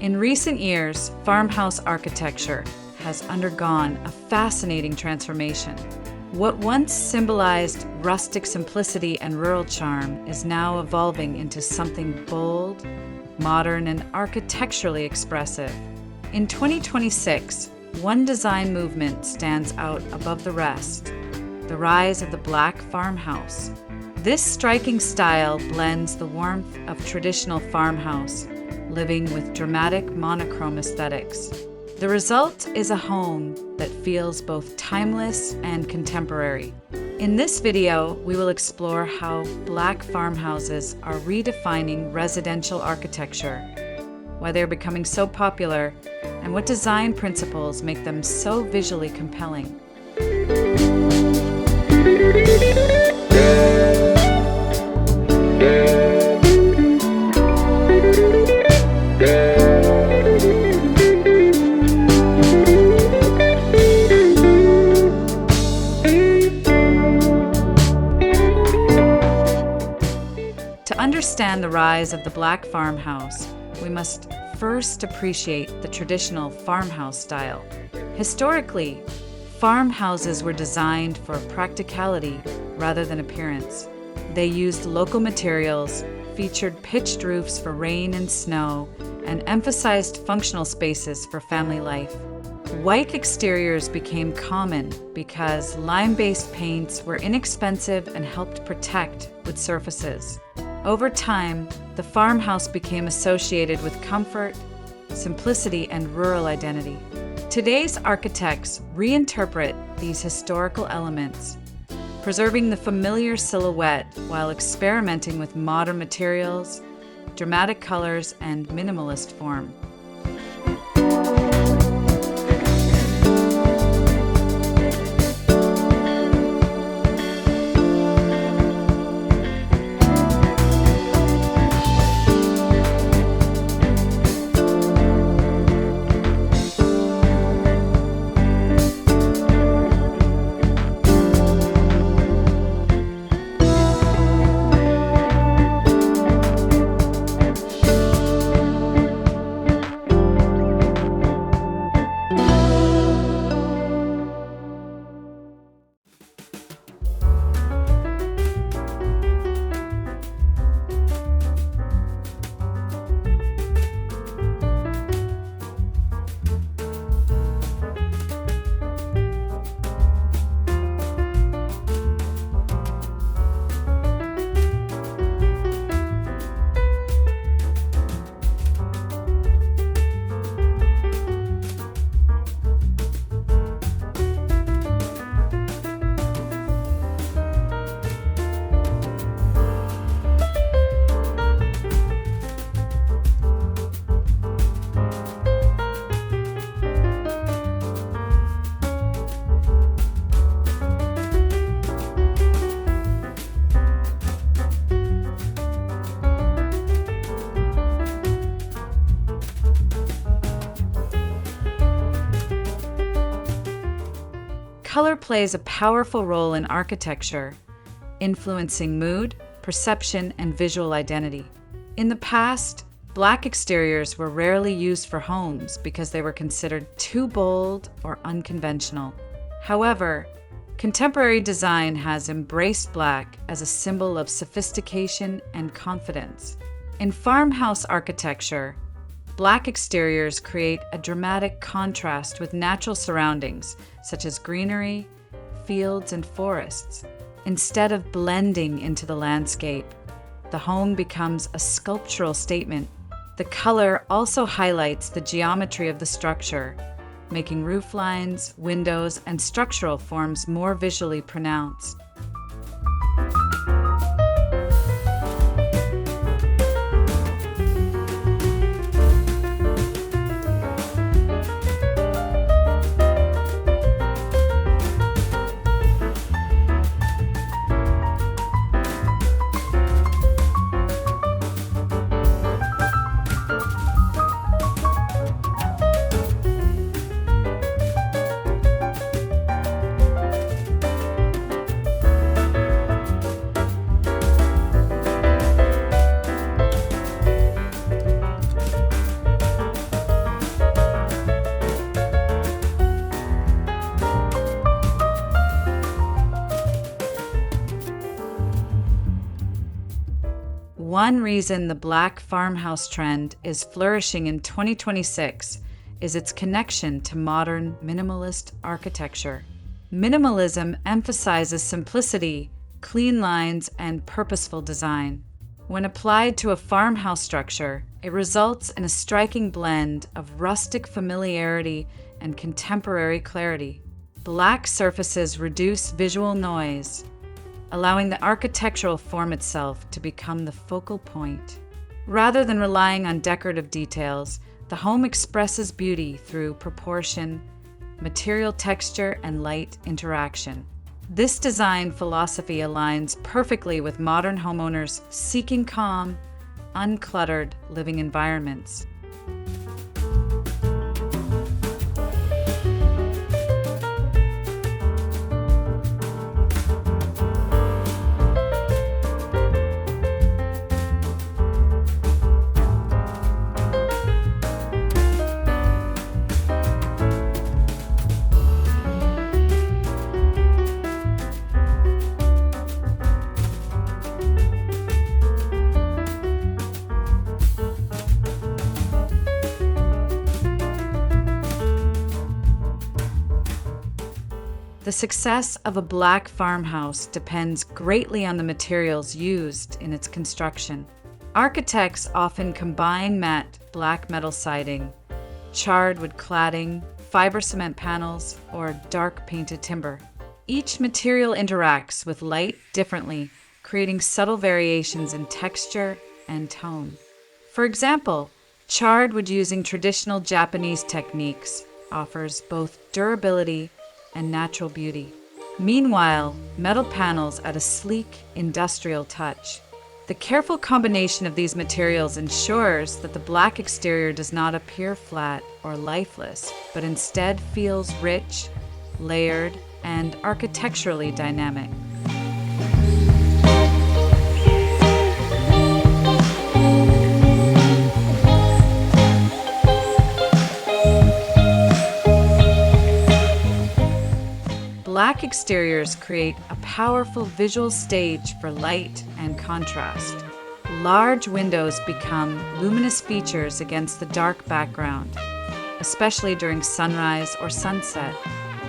In recent years, farmhouse architecture has undergone a fascinating transformation. What once symbolized rustic simplicity and rural charm is now evolving into something bold, modern, and architecturally expressive. In 2026, one design movement stands out above the rest: the rise of the black farmhouse. This striking style blends the warmth of traditional farmhouse living with dramatic monochrome aesthetics. The result is a home that feels both timeless and contemporary. In this video, we will explore how black farmhouses are redefining residential architecture, why they're becoming so popular, and what design principles make them so visually compelling. To understand the rise of the black farmhouse, we must first appreciate the traditional farmhouse style. Historically, farmhouses were designed for practicality rather than appearance. They used local materials, featured pitched roofs for rain and snow, and emphasized functional spaces for family life. White exteriors became common because lime-based paints were inexpensive and helped protect wood surfaces. Over time, the farmhouse became associated with comfort, simplicity, and rural identity. Today's architects reinterpret these historical elements, preserving the familiar silhouette while experimenting with modern materials, dramatic colors, and minimalist form. Color plays a powerful role in architecture, influencing mood, perception, and visual identity. In the past, black exteriors were rarely used for homes because they were considered too bold or unconventional. However, contemporary design has embraced black as a symbol of sophistication and confidence. In farmhouse architecture, black exteriors create a dramatic contrast with natural surroundings, such as greenery, fields, and forests. Instead of blending into the landscape, the home becomes a sculptural statement. The color also highlights the geometry of the structure, making roof lines, windows, and structural forms more visually pronounced. one reason the black farmhouse trend is flourishing in 2026 is its connection to modern minimalist architecture. Minimalism emphasizes simplicity, clean lines, and purposeful design. When applied to a farmhouse structure, it results in a striking blend of rustic familiarity and contemporary clarity. Black surfaces reduce visual noise, allowing the architectural form itself to become the focal point. Rather than relying on decorative details, the home expresses beauty through proportion, material texture, and light interaction. This design philosophy aligns perfectly with modern homeowners seeking calm, uncluttered living environments. The success of a black farmhouse depends greatly on the materials used in its construction. Architects often combine matte black metal siding, charred wood cladding, fiber cement panels, or dark painted timber. Each material interacts with light differently, creating subtle variations in texture and tone. For example, charred wood using traditional Japanese techniques offers both durability and natural beauty. Meanwhile, metal panels add a sleek, industrial touch. The careful combination of these materials ensures that the black exterior does not appear flat or lifeless, but instead feels rich, layered, and architecturally dynamic. Black exteriors create a powerful visual stage for light and contrast. Large windows become luminous features against the dark background, especially during sunrise or sunset.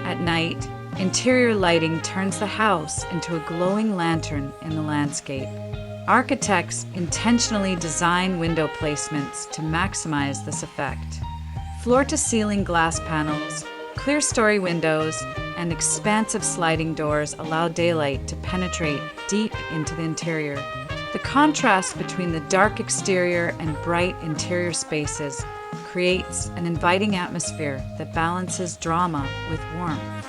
At night, interior lighting turns the house into a glowing lantern in the landscape. Architects intentionally design window placements to maximize this effect. Floor-to-ceiling glass panels, clear-story windows, and expansive sliding doors allow daylight to penetrate deep into the interior. The contrast between the dark exterior and bright interior spaces creates an inviting atmosphere that balances drama with warmth.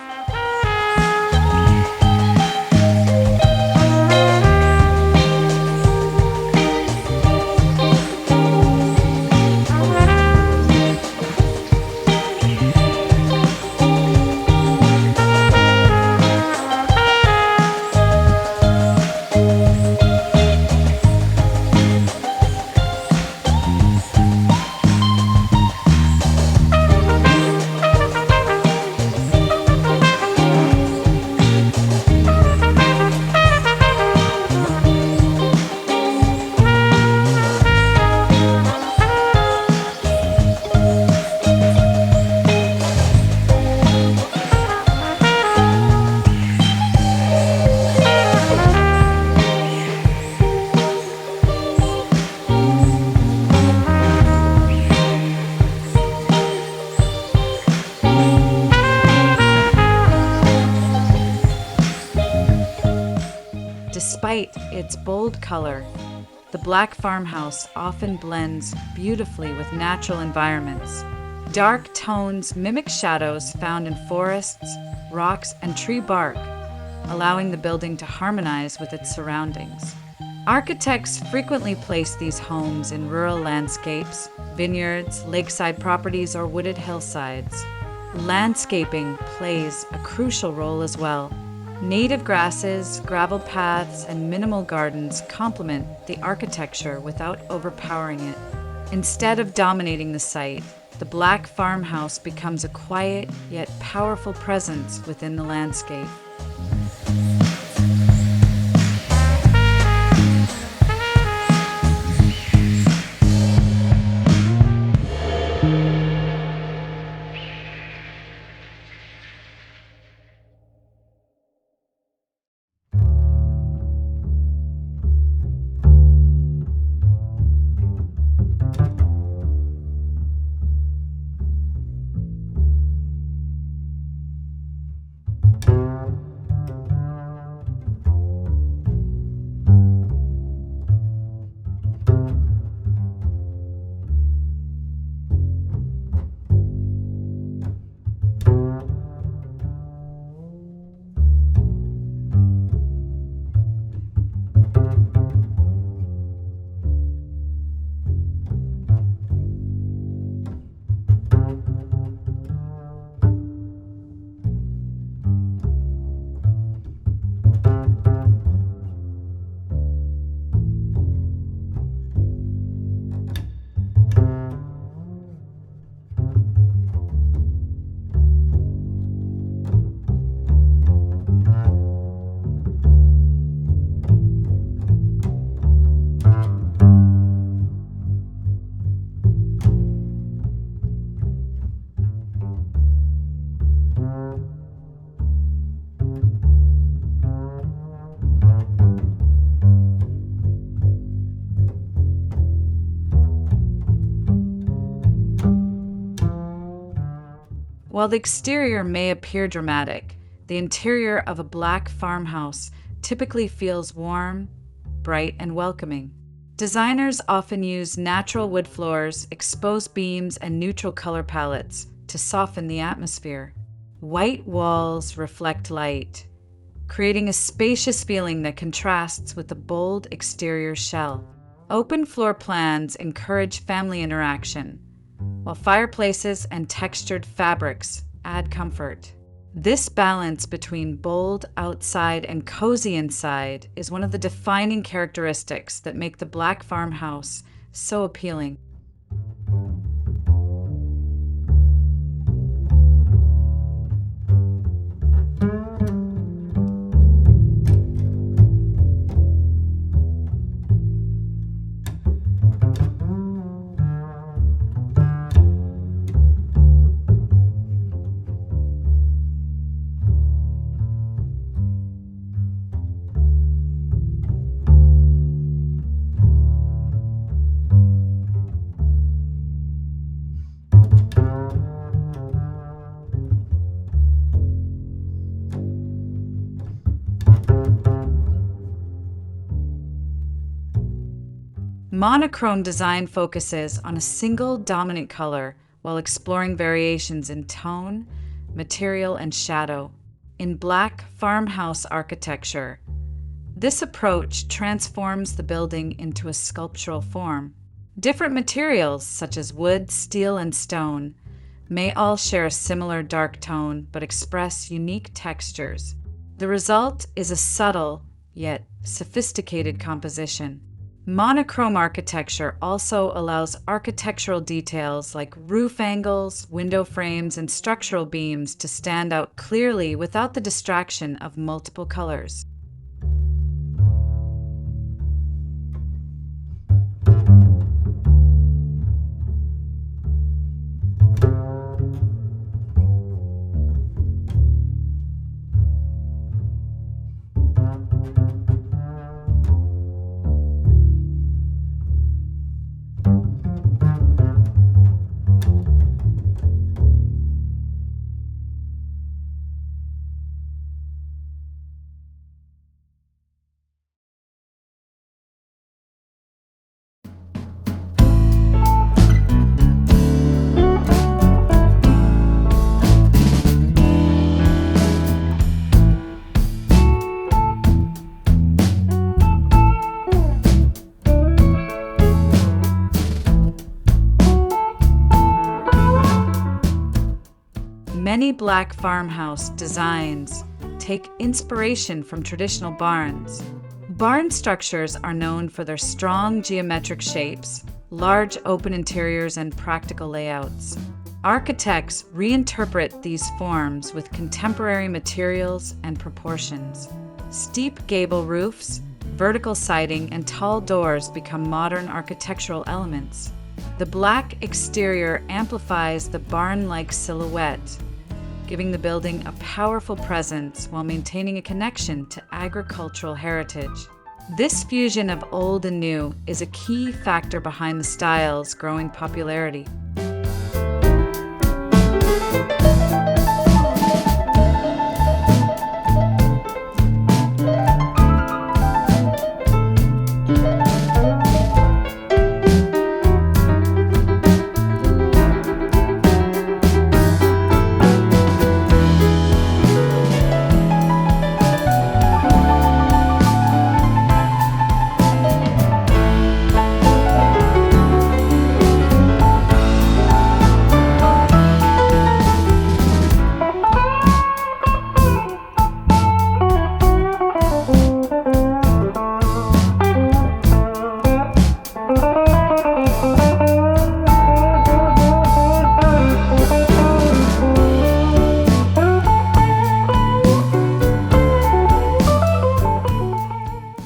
Despite its bold color, the black farmhouse often blends beautifully with natural environments. Dark tones mimic shadows found in forests, rocks, and tree bark, allowing the building to harmonize with its surroundings. Architects frequently place these homes in rural landscapes, vineyards, lakeside properties, or wooded hillsides. Landscaping plays a crucial role as well. Native grasses, gravel paths, and minimal gardens complement the architecture without overpowering it. Instead of dominating the site, the black farmhouse becomes a quiet yet powerful presence within the landscape. While the exterior may appear dramatic, the interior of a black farmhouse typically feels warm, bright, and welcoming. Designers often use natural wood floors, exposed beams, and neutral color palettes to soften the atmosphere. White walls reflect light, creating a spacious feeling that contrasts with the bold exterior shell. Open floor plans encourage family interaction, while fireplaces and textured fabrics add comfort. This balance between bold outside and cozy inside is one of the defining characteristics that make the black farmhouse so appealing. Monochrome design focuses on a single dominant color while exploring variations in tone, material, and shadow. In black farmhouse architecture, this approach transforms the building into a sculptural form. Different materials, such as wood, steel, and stone, may all share a similar dark tone but express unique textures. The result is a subtle yet sophisticated composition. Monochrome architecture also allows architectural details like roof angles, window frames, and structural beams to stand out clearly without the distraction of multiple colors. Many black farmhouse designs take inspiration from traditional barns. Barn structures are known for their strong geometric shapes, large open interiors, and practical layouts. Architects reinterpret these forms with contemporary materials and proportions. Steep gable roofs, vertical siding, and tall doors become modern architectural elements. The black exterior amplifies the barn-like silhouette, giving the building a powerful presence while maintaining a connection to agricultural heritage. This fusion of old and new is a key factor behind the style's growing popularity.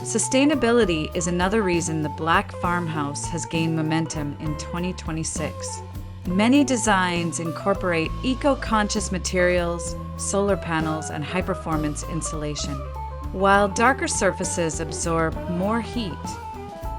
Sustainability is another reason the black farmhouse has gained momentum in 2026. Many designs incorporate eco-conscious materials, solar panels, and high-performance insulation. While darker surfaces absorb more heat,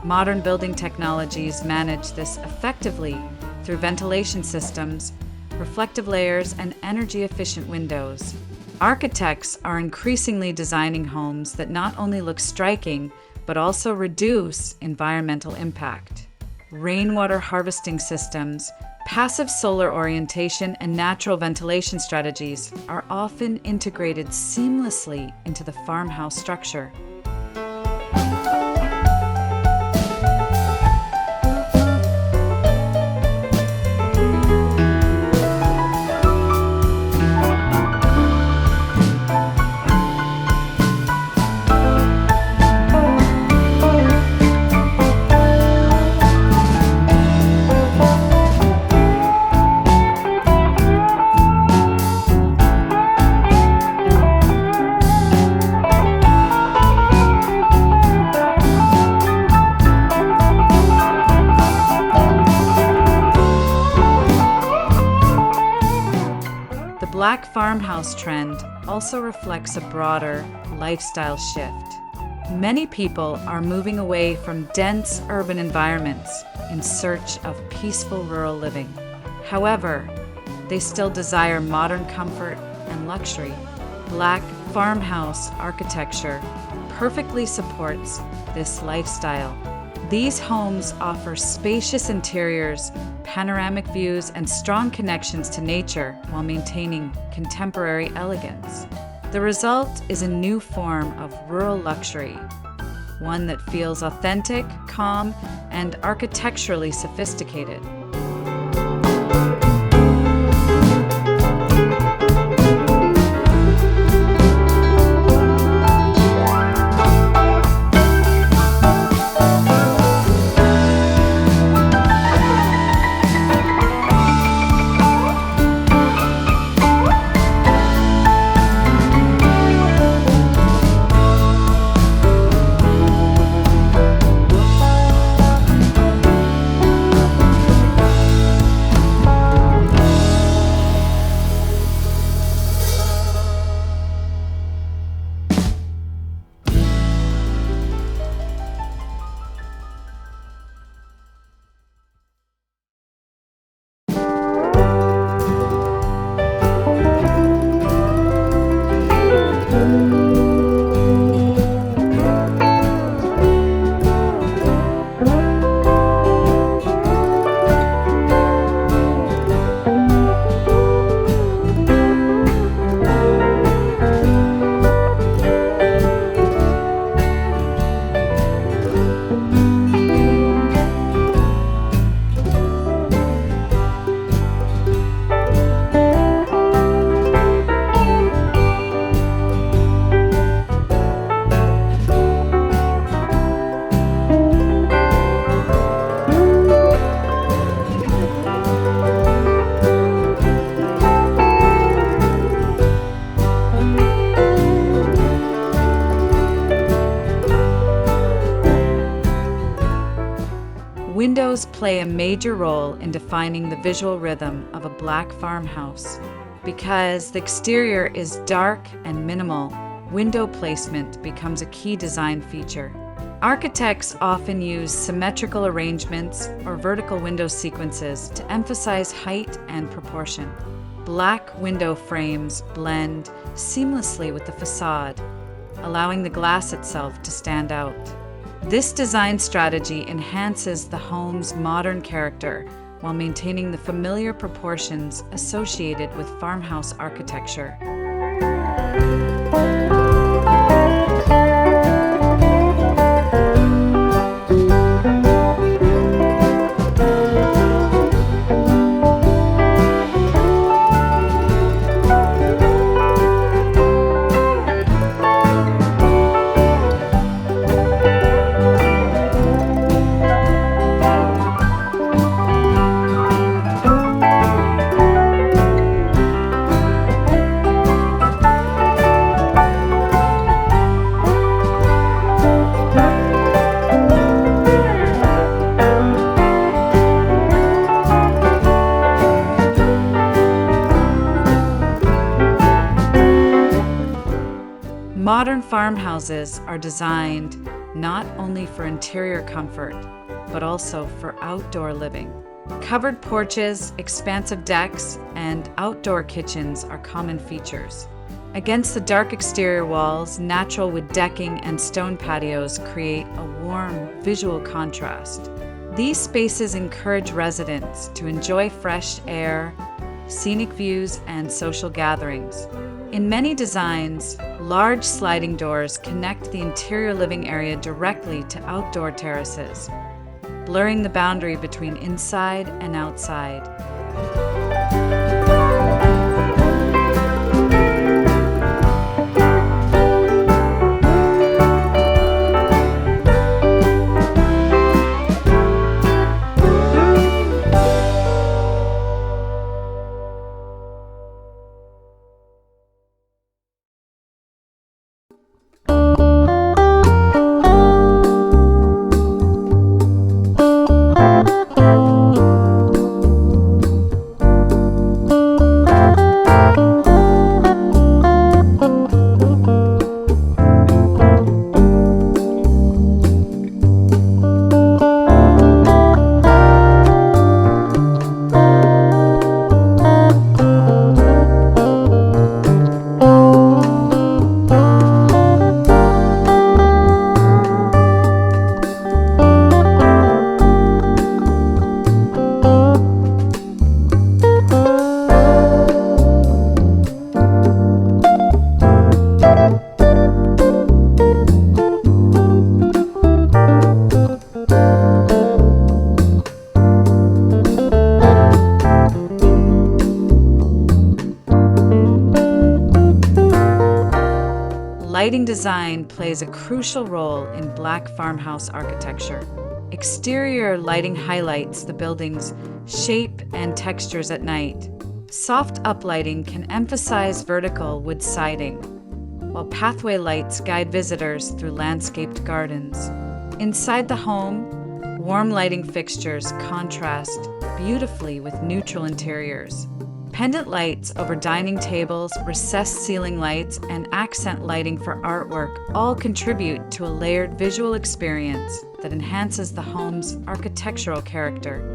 modern building technologies manage this effectively through ventilation systems, reflective layers, and energy-efficient windows. Architects are increasingly designing homes that not only look striking, but also reduce environmental impact. Rainwater harvesting systems, passive solar orientation, and natural ventilation strategies are often integrated seamlessly into the farmhouse structure. The black farmhouse trend also reflects a broader lifestyle shift. Many people are moving away from dense urban environments in search of peaceful rural living. However, they still desire modern comfort and luxury. Black farmhouse architecture perfectly supports this lifestyle. These homes offer spacious interiors, panoramic views, and strong connections to nature while maintaining contemporary elegance. The result is a new form of rural luxury, one that feels authentic, calm, and architecturally sophisticated. Windows play a major role in defining the visual rhythm of a black farmhouse. Because the exterior is dark and minimal, window placement becomes a key design feature. Architects often use symmetrical arrangements or vertical window sequences to emphasize height and proportion. Black window frames blend seamlessly with the facade, allowing the glass itself to stand out. This design strategy enhances the home's modern character while maintaining the familiar proportions associated with farmhouse architecture. Modern farmhouses are designed not only for interior comfort, but also for outdoor living. Covered porches, expansive decks, and outdoor kitchens are common features. Against the dark exterior walls, natural wood decking and stone patios create a warm visual contrast. These spaces encourage residents to enjoy fresh air, scenic views, and social gatherings. In many designs, large sliding doors connect the interior living area directly to outdoor terraces, blurring the boundary between inside and outside. Lighting design plays a crucial role in Black farmhouse architecture. Exterior lighting highlights the building's shape and textures at night. Soft uplighting can emphasize vertical wood siding, while pathway lights guide visitors through landscaped gardens. Inside the home, warm lighting fixtures contrast beautifully with neutral interiors. Pendant lights over dining tables, recessed ceiling lights, and accent lighting for artwork all contribute to a layered visual experience that enhances the home's architectural character.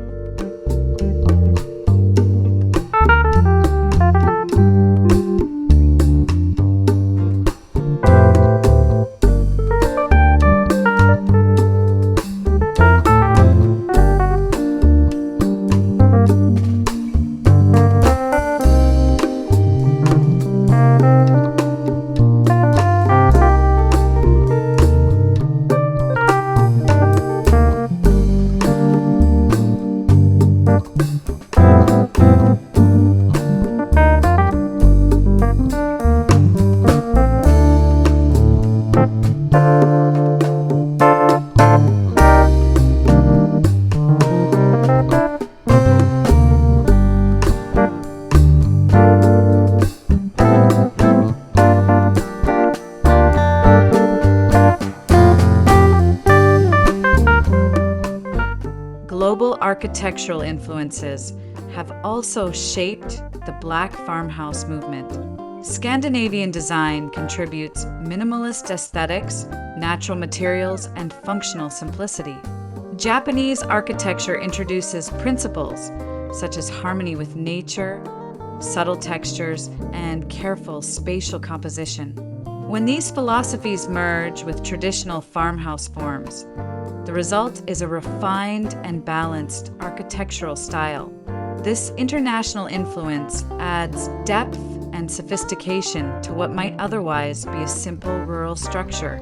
Global architectural influences have also shaped the Black farmhouse movement. Scandinavian design contributes minimalist aesthetics, natural materials, and functional simplicity. Japanese architecture introduces principles such as harmony with nature, subtle textures, and careful spatial composition. When these philosophies merge with traditional farmhouse forms, the result is a refined and balanced architectural style. This international influence adds depth and sophistication to what might otherwise be a simple rural structure.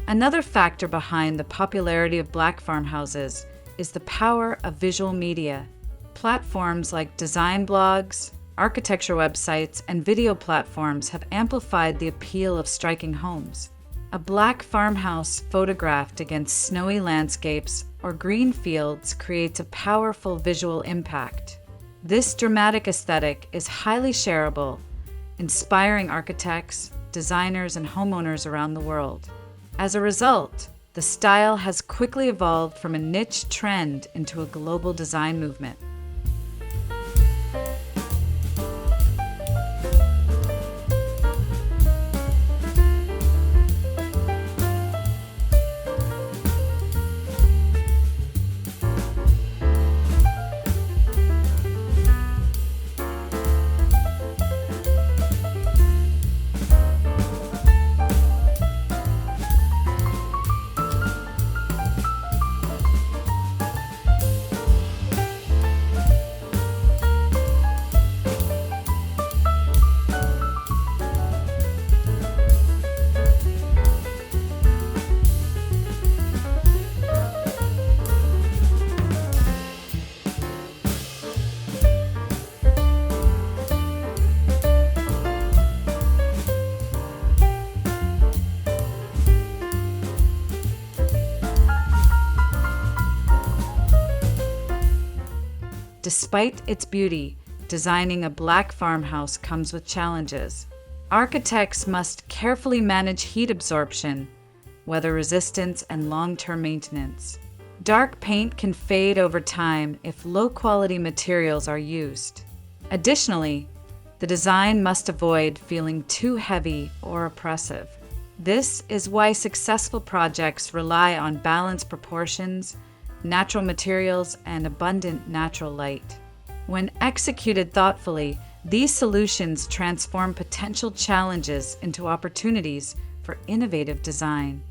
Another factor behind the popularity of Black farmhouses is the power of visual media. Platforms like design blogs, architecture websites, and video platforms have amplified the appeal of striking homes. A Black farmhouse photographed against snowy landscapes or green fields creates a powerful visual impact. This dramatic aesthetic is highly shareable, inspiring architects, designers, and homeowners around the world. As a result, the style has quickly evolved from a niche trend into a global design movement. Despite its beauty, designing a Black farmhouse comes with challenges. Architects must carefully manage heat absorption, weather resistance, and long-term maintenance. Dark paint can fade over time if low-quality materials are used. Additionally, the design must avoid feeling too heavy or oppressive. This is why successful projects rely on balanced proportions, natural materials, and abundant natural light. When executed thoughtfully, these solutions transform potential challenges into opportunities for innovative design.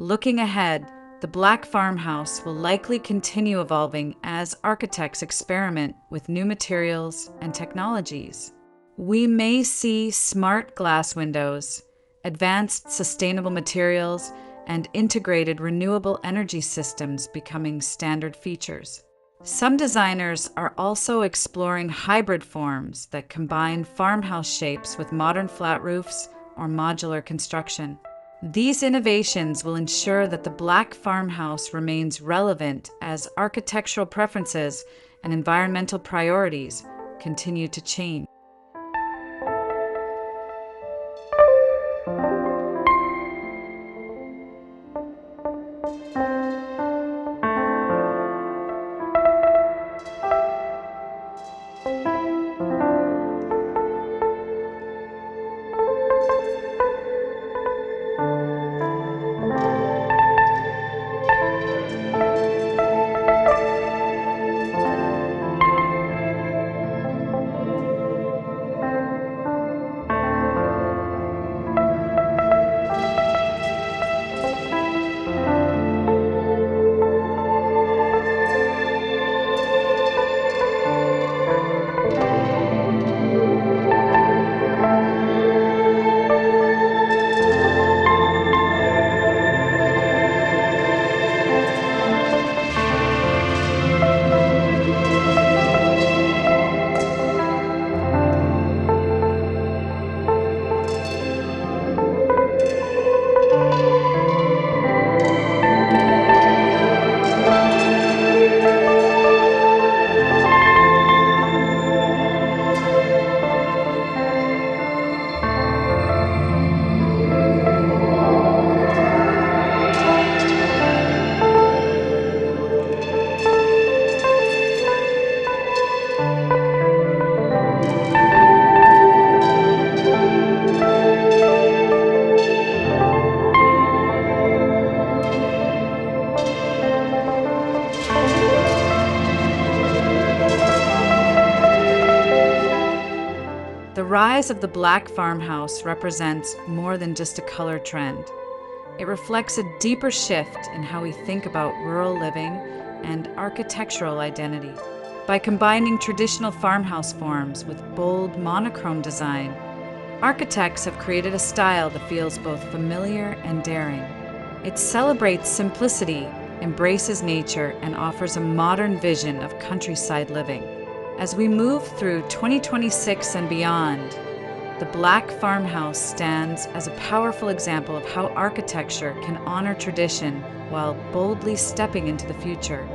Looking ahead, the Black farmhouse will likely continue evolving as architects experiment with new materials and technologies. We may see smart glass windows, advanced sustainable materials, and integrated renewable energy systems becoming standard features. Some designers are also exploring hybrid forms that combine farmhouse shapes with modern flat roofs or modular construction. These innovations will ensure that the Black farmhouse remains relevant as architectural preferences and environmental priorities continue to change. rise of the black farmhouse represents more than just a color trend. It reflects a deeper shift in how we think about rural living and architectural identity. By combining traditional farmhouse forms with bold monochrome design, architects have created a style that feels both familiar and daring. It celebrates simplicity, embraces nature, and offers a modern vision of countryside living. As we move through 2026 and beyond, the black farmhouse stands as a powerful example of how architecture can honor tradition while boldly stepping into the future.